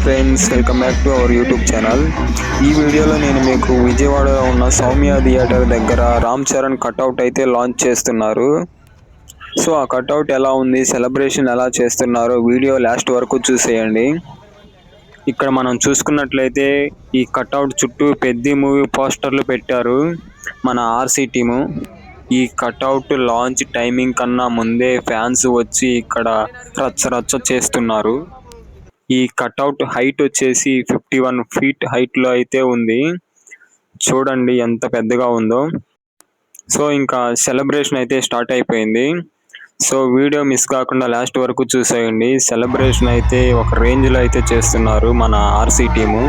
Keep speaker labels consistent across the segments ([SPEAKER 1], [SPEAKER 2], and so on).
[SPEAKER 1] Friends, welcome back to our YouTube channel. ఈ వీడియోలో నేను మీకు విజయవాడలో ఉన్న సౌమ్య థియేటర్ దగ్గర రామ్ చరణ్ కట్అవుట్ అయితే లాంచ్ చేస్తున్నారు. సో ఆ కట్అవుట్ ఎలా ఉంది, సెలబ్రేషన్ ఎలా చేస్తున్నారో వీడియో లాస్ట్ వరకు చూసేయండి. ఇక్కడ మనం చూసుకున్నట్లయితే ఈ కట్అవుట్ చుట్టూ పెద్ద మూవీ పోస్టర్లు పెట్టారు మన ఆర్సీ టీము. ఈ కట్అవుట్ లాంచ్ టైమింగ్ కన్నా ముందే ఫ్యాన్స్ వచ్చి ఇక్కడ రచ్చ చేస్తున్నారు. ఈ కట్అవుట్ హైట్ వచ్చేసి 51 feet హైట్లో అయితే ఉంది. చూడండి ఎంత పెద్దగా ఉందో. సో ఇంకా సెలబ్రేషన్ అయితే స్టార్ట్ అయిపోయింది. సో వీడియో మిస్ కాకుండా లాస్ట్ వరకు చూసేయండి. సెలబ్రేషన్ అయితే ఒక రేంజ్లో అయితే చేస్తున్నారు మన ఆర్సీ టీము.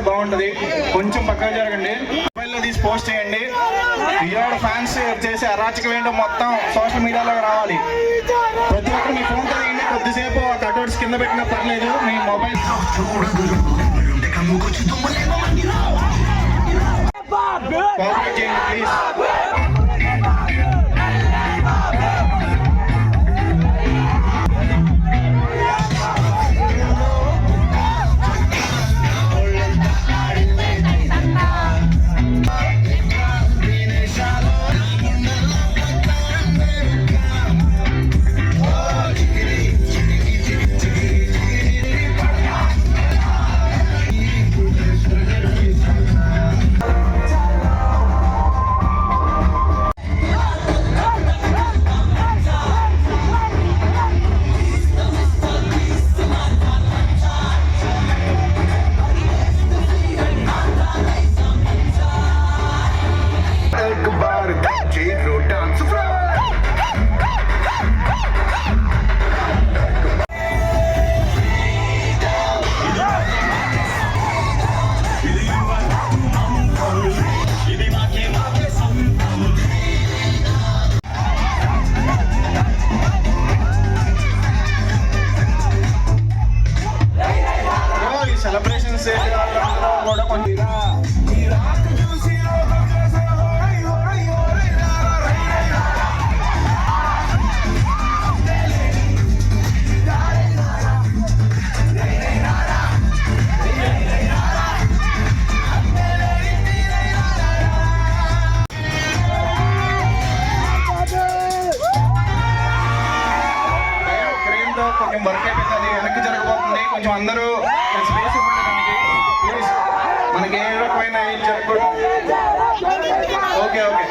[SPEAKER 2] బాగుంటది. కొంచెం పక్కన జరగండి. మొబైల్లో తీసి పోస్ట్ చేయండి. విజయవాడ ఫ్యాన్స్ చేసే అరాచకం ఏంటో మొత్తం సోషల్ మీడియాలో రావాలి. ప్రతి ఒక్కరు మీ ఫోన్ తో తీయండి. కొద్దిసేపు ఆ కట్అవుట్స్ కింద పెట్టినా పర్లేదు. మీ మొబైల్ కోఆపరేట్ చేయండి ప్లీజ్. సెలబ్రేషన్స్ కూడా కొంచెం కొంచెం వర్క్ అయిపోతుంది. వెనక్కి జరగబోతుంది. కొంచెం అందరూ స్పేస్ ఇవ్వండి. మనకి ఏ రకమైన ఏం జరగకూడదు. Okay okay.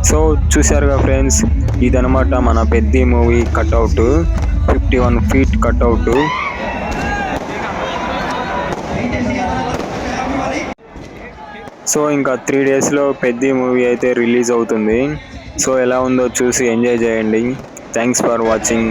[SPEAKER 1] సో చూశారుగా ఫ్రెండ్స్, ఇదనమాట మన పెద్ద movie cutout, 51 feet cutout. So ఇంకా 3 daysలో పెద్ద మూవీ అయితే రిలీజ్ అవుతుంది. సో ఎలా ఉందో చూసి ఎంజాయ్ చేయండి. Thanks for watching.